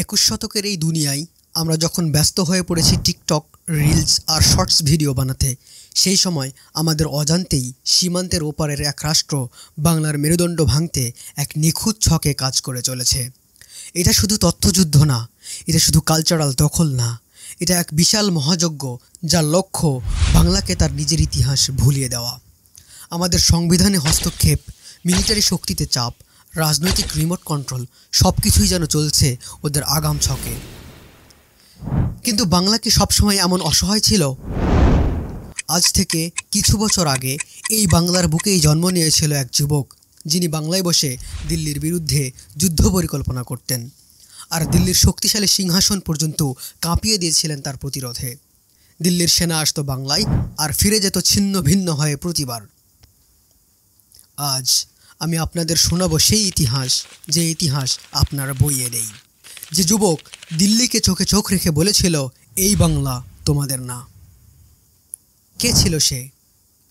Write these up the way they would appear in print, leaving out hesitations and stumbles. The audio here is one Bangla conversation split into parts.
21 শতকের এই দুনিয়ায় আমরা যখন ব্যস্ত হয়ে পড়েছি টিকটক, রিলস আর শর্টস ভিডিও বানাতে, সেই সময় আমাদের অজান্তেই সীমান্তের ওপারের এক রাষ্ট্র বাংলার মেরুদণ্ড ভাঙতে এক নিখুঁত ছকে কাজ করে চলেছে। এটা শুধু তথ্যযুদ্ধ না, এটা শুধু কালচারাল দখল না, এটা এক বিশাল মহাযজ্ঞ যার লক্ষ্য বাংলাকে তার নিজের ইতিহাস ভুলিয়ে দেওয়া। আমাদের সংবিধানে হস্তক্ষেপ, মিলিটারি শক্তিতে চাপ, রাজনৈতিক রিমোট কন্ট্রোল সব কিছুই যেন চলছে ওদের আগাম ছকে। কিন্তু বাংলা কি সবসময় এমন অসহায় ছিল? আজ থেকে কিছু বছর আগে এই বাংলার বুকেই জন্ম নিয়েছিল এক যুবক, যিনি বাংলায় বসে দিল্লির বিরুদ্ধে যুদ্ধ পরিকল্পনা করতেন, আর দিল্লির শক্তিশালী সিংহাসন পর্যন্ত কাঁপিয়ে দিয়েছিলেন তার প্রতিরোধে। দিল্লির সেনা আসতো বাংলায় আর ফিরে যেত ছিন্ন ভিন্ন হয়ে প্রতিবার। আজ আমি আপনাদের শোনাবো সেই ইতিহাস, যে ইতিহাস আপনার বইয়ে নেই। যে যুবক দিল্লিকে চোখে চোখ রেখে বলেছিল, এই বাংলা তোমাদের না। কে ছিল সে?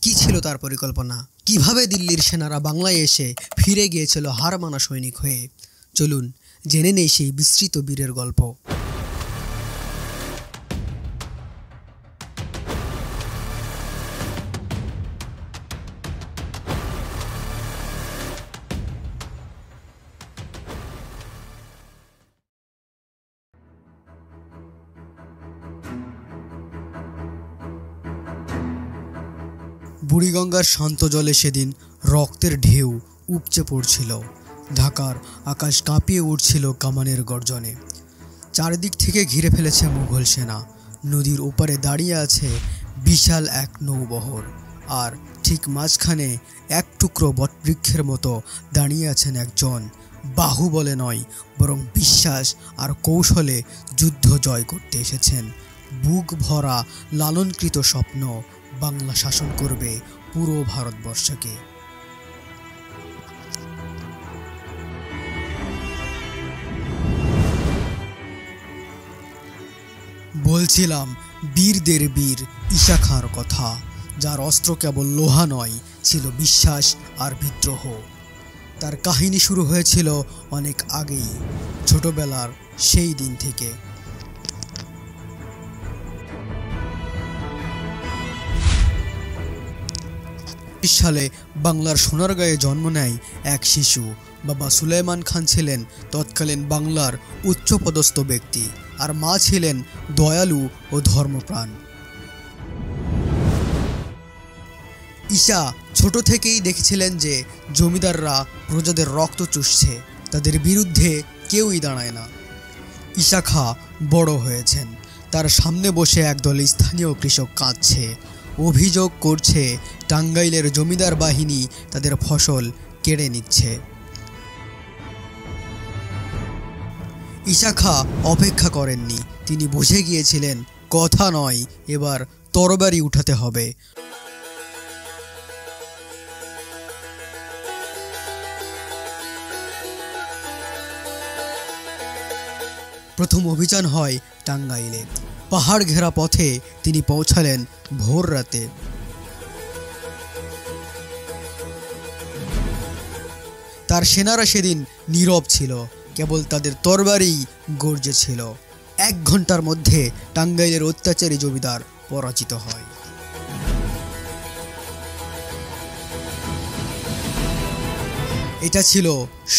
কি ছিল তার পরিকল্পনা? কিভাবে দিল্লির সেনারা বাংলায় এসে ফিরে গিয়েছিল হার মানা সৈনিক হয়ে? চলুন জেনে নেই সেই বিস্তৃত বীরের গল্প। বুড়িগঙ্গার শান্ত জলে সেদিন রক্তের ঢেউ উপচে পড়ছিল। ঢাকার আকাশ কাঁপিয়ে উঠছিল কামানের গর্জনে। চারিদিক থেকে ঘিরে ফেলেছে মুঘল সেনা। নদীর ওপারে দাঁড়িয়ে আছে বিশাল এক নৌবহর, আর ঠিক মাঝখানে এক টুকরো বটবৃক্ষের মতো দাঁড়িয়ে আছেন একজন বাহুবলে নয়, বরং বিশ্বাস আর কৌশলে যুদ্ধ জয় করতে এসেছেন। বুক ভরা লালনকৃত স্বপ্ন, বাংলা শাসন করবে পুরো ভারতবর্ষকে। বলছিলাম বীরদের বীর ঈশা খাঁর কথা, যার অস্ত্র কেবল লোহা নয়, ছিল বিশ্বাস আর বিদ্রোহ। তার কাহিনী শুরু হয়েছিল অনেক আগেই, ছোটবেলার সেই দিন থেকে। সালে বাংলার সোনারগাঁয়ে জন্ম নেয় এক শিশু। বাবা সুলাইমান খান ছিলেন তৎকালীন বাংলার উচ্চপদস্থ ব্যক্তি, আর মা ছিলেন দয়ালু ও ধর্মপ্রাণ। ঈশা ছোট থেকেই দেখেছিলেন যে জমিদাররা প্রজাদের রক্ত চুষছে, তাদের বিরুদ্ধে কেউই দাঁড়ায় না। ঈশা খাঁ বড় হয়েছেন, তার সামনে বসে একদল স্থানীয় কৃষক কাঁদছে, অভিযোগ করছে টাঙ্গাইলের জমিদার বাহিনী তাদের ফসল কেড়ে নিচ্ছে। ঈশা খাঁ অপেক্ষা করেননি, তিনি বুঝে গিয়েছিলেন কথা নয়, এবার তরবারি উঠাতে হবে। প্রথম অভিযান হয় টাঙ্গাইলে। পাহাড় ঘেরা পথে তিনি পৌঁছালেন ভোর রাতে। তার সেনারা সেদিন নীরব ছিল, কেবল তাদের তরবারি গর্জেছিল। 1 ঘন্টার মধ্যে টাঙ্গাইলের অত্যাচারী জমিদার পরাজিত হয়। এটা ছিল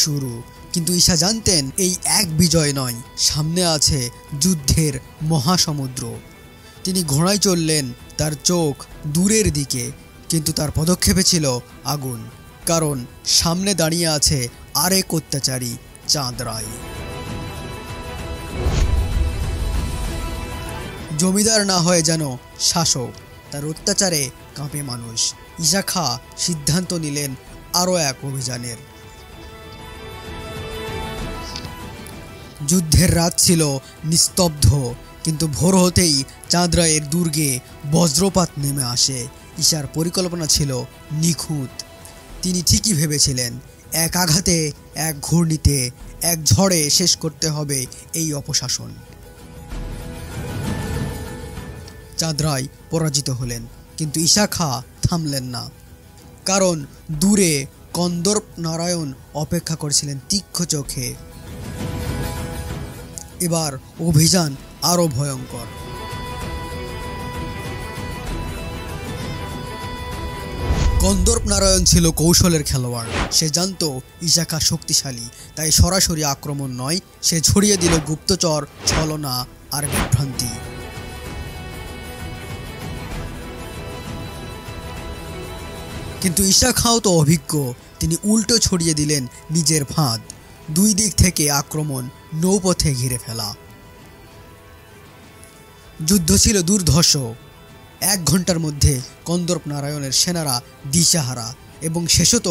শুরু, কিন্তু ঈশা জানতেন এই এক বিজয় নয়, সামনে আছে যুদ্ধের মহাসমুদ্র। তিনি ঘোড়ায় চললেন, তার চোখ দূরের দিকে, কিন্তু তার পদক্ষেপে ছিল আগুন, কারণ সামনে দাঁড়িয়ে আছে আরেক অত্যাচারী, চাঁদ রায়। জমিদার না হয়ে যেন শাসক, তার অত্যাচারে কাঁপে মানুষ। ঈশা খাঁ সিদ্ধান্ত নিলেন আরও এক অভিযানের। যুদ্ধের রাত ছিল নিস্তব্ধ, কিন্তু ভোর হতেই চাঁদ রায়ের দুর্গে বজ্রপাত নেমে আসে। ঈশার পরিকল্পনা ছিল নিখুঁত। তিনি ঠিকই ভেবেছিলেন, এক আঘাতে, এক ঘূর্ণিতে, এক ঝড়ে শেষ করতে হবে এই অপশাসন। চাঁদ রায় পরাজিত হলেন, কিন্তু ঈশা খাঁ থামলেন না, কারণ দূরে কন্দর্প নারায়ণ অপেক্ষা করছিলেন তীক্ষ্ণ চোখে। এবার অভিযান আরও ভয়ঙ্কর। কন্দর্প নারায়ণ ছিল কৌশলের খেলোয়াড়। সে জানত ঈশা খাঁ শক্তিশালী, তাই সরাসরি আক্রমণ নয়, সে ছড়িয়ে দিল গুপ্তচর, ছলনা আর বিভ্রান্তি। কিন্তু ঈশা খাঁও তো অভিজ্ঞ, তিনি উল্টো ছড়িয়ে দিলেন নিজের ফাঁদ। দুই দিক থেকে আক্রমণ, নৌপথে ঘিরে ফেলা। যুদ্ধ ছিল দুর্ধর্ষ। 1 ঘন্টার মধ্যে কন্দর্প নারায়ণের সেনারা দিশাহারা এবং শেষত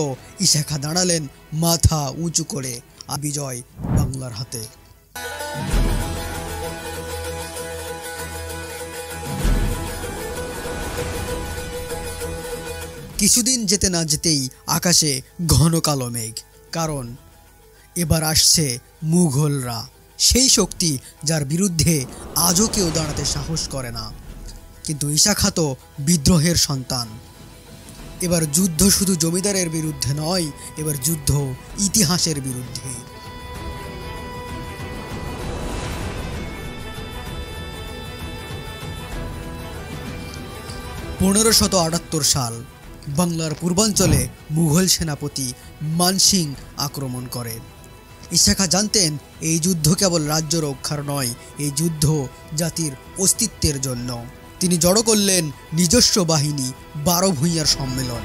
ঈশা খাঁ দাঁড়ালেন মাথা উঁচু করে, বিজয় বাংলার হাতে। কিছুদিন যেতে না যেতেই আকাশে ঘন কালো মেঘ, কারণ এবার আসছে মুঘলরা, সেই শক্তি যার বিরুদ্ধে আজও কেউ দাঁড়াতে সাহস করে না। কিন্তু ঈশা খাঁ তো বিদ্রোহের সন্তান। এবার যুদ্ধ শুধু জমিদারের বিরুদ্ধে নয়, এবার যুদ্ধ ইতিহাসের বিরুদ্ধে। 1578 সাল বাংলার পূর্বাঞ্চলে মুঘল সেনাপতি মানসিং আক্রমণ করে। ঈশা খাঁ জানতেন এই যুদ্ধ কেবল রাজ্য রক্ষার নয়, এই যুদ্ধ জাতির অস্তিত্বের জন্য। তিনি জড়ো করলেন নিজস্ব বাহিনী, 12 ভূঁইয়ার সম্মেলন।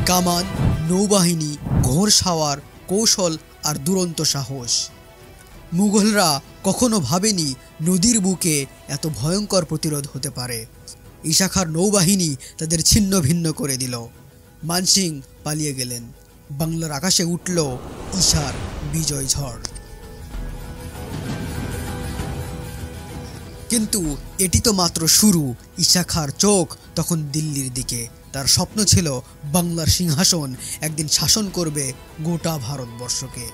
কামান, নৌবাহিনী, ঘোড়সাওয়ার, কৌশল আর দুরন্ত সাহস। মুঘলরা কখনো ভাবেনি নদীর বুকে এত ভয়ঙ্কর প্রতিরোধ হতে পারে। ঈশা খাঁর নৌবাহিনী তাদের ছিন্ন ভিন্ন করে দিল। মানসিং পালিয়ে গেলেন। বাংলার আকাশে উঠল ঈশার বিজয় ঝড়। কিন্তু এটি তো মাত্র শুরু। ঈশা খাঁর চোখ তখন দিল্লির দিকে। তার স্বপ্ন ছিল বাংলার সিংহাসন একদিন শাসন করবে গোটা ভারতবর্ষকে।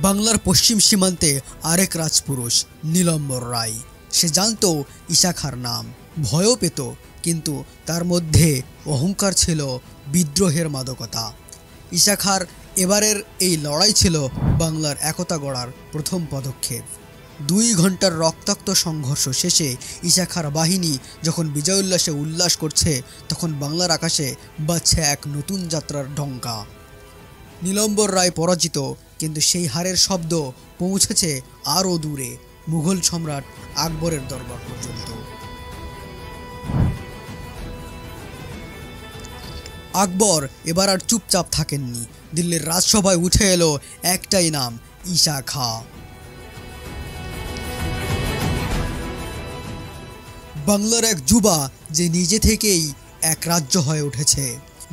বাংলার পশ্চিম সীমান্তে আরেক রাজপুরুষ নীলম্বর রায়। সে জানত ঈশা খাঁর নাম, ভয়ও পেত, কিন্তু তার মধ্যে অহংকার ছিল, বিদ্রোহের মাদকতা। ঈশা খাঁর এবারের এই লড়াই ছিল বাংলার একতা গড়ার প্রথম পদক্ষেপ। 2 ঘন্টার রক্তাক্ত সংঘর্ষ শেষে ঈশা খাঁর বাহিনী যখন বিজয় উল্লাসে উল্লাস করছে, তখন বাংলার আকাশে বাজছে এক নতুন যাত্রার ডঙ্কা। নীলম্বর রায় পরাজিত, কিন্তু সেই হারের শব্দ পৌঁছেছে আরও দূরে, মুঘল সম্রাট আকবরের দরবার পর্যন্ত। আকবর এবার আর চুপচাপ থাকেননি। দিল্লির রাজসভায় উঠে এলো একটাই নাম, ঈশা খাঁ। বাংলার এক যুবা যে নিজে থেকেই এক রাজ্য হয়ে উঠেছে।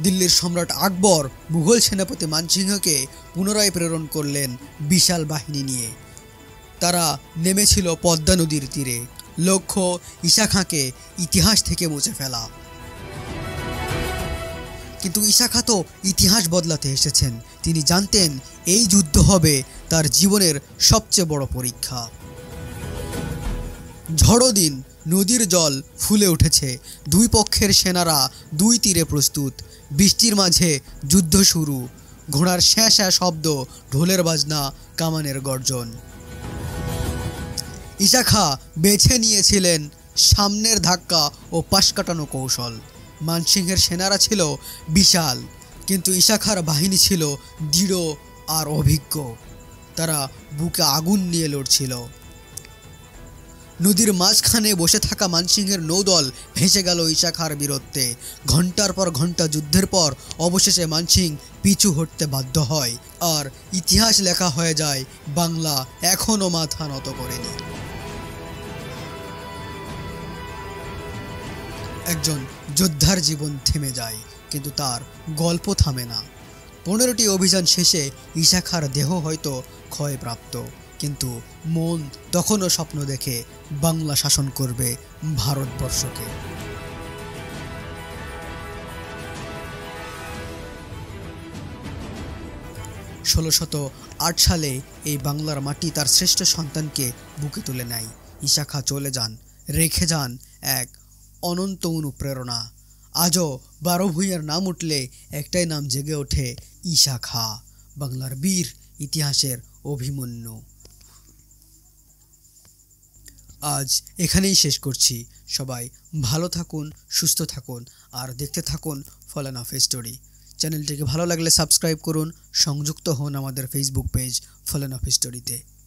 দিল্লির সম্রাট আকবর মুঘল সেনাপতি মানসিংহকে পুনরায় প্রেরণ করলেন বিশাল বাহিনী নিয়ে। তারা নেমেছিল পদ্মা নদীর তীরে, লক্ষ্য ঈশা খাঁকে ইতিহাস থেকে মুছে ফেলা। কিন্তু ঈশা খাঁ তো ইতিহাস বদলাতে এসেছেন। তিনি জানতেন এই যুদ্ধ হবে তার জীবনের সবচেয়ে বড় পরীক্ষা। ঝড়ো দিন, নদীর জল ফুলে উঠেছে, 2 পক্ষের সেনারা 2 তীরে প্রস্তুত। বৃষ্টির মাঝে যুদ্ধ শুরু। ঘোড়ার স্যাঁ স্যাঁ শব্দ, ঢোলের বাজনা, কামানের গর্জন। ঈশা খাঁ বেছে নিয়েছিলেন সামনের ধাক্কা ও পাশ কাটানো কৌশল। মানসিংহের সেনারা ছিল বিশাল, কিন্তু ঈশা খাঁর বাহিনী ছিল দৃঢ় আর অভিজ্ঞ। তারা বুকে আগুন নিয়ে লড়ছিল। নদীর মাঝখানে বসে থাকা মানসিংহের নৌদল ভেসে গেল ঈশা খাঁর বীরত্বে। ঘন্টার পর ঘন্টা যুদ্ধের পর অবশেষে মানসিং পিছু হটতে বাধ্য হয়, আর ইতিহাস লেখা হয়ে যায় বাংলা এখনো মাথা নত করেনি। একজন যোদ্ধার জীবন থেমে যায়, কিন্তু তার গল্প থামে না। 15টি অভিযান শেষে ঈশা খাঁর দেহ হয়তো ক্ষয়প্রাপ্ত, কিন্তু মন তখনও স্বপ্ন দেখে বাংলা শাসন করবে ভারতবর্ষকে। 1608 সালে এই বাংলার মাটি তার শ্রেষ্ঠ সন্তানকে বুকে তুলে নেয়। ঈশা খাঁ চলে যান, রেখে যান এক অনন্ত অনুপ্রেরণা। আজও 12 ভূঁইয়ার নাম উঠলে একটাই নাম জেগে ওঠে, ঈশা খাঁ, বাংলার বীর, ইতিহাসের অভিমন্যু। আজ এখানেই শেষ করছি। সবাই ভালো থাকুন, সুস্থ থাকুন আর দেখতে থাকুন ফলেন অফ স্টোরি। চ্যানেলটিকে ভালো লাগলে সাবস্ক্রাইব করুন, সংযুক্ত হন আমাদের ফেসবুক পেজ ফলেন অফ স্টোরিতে।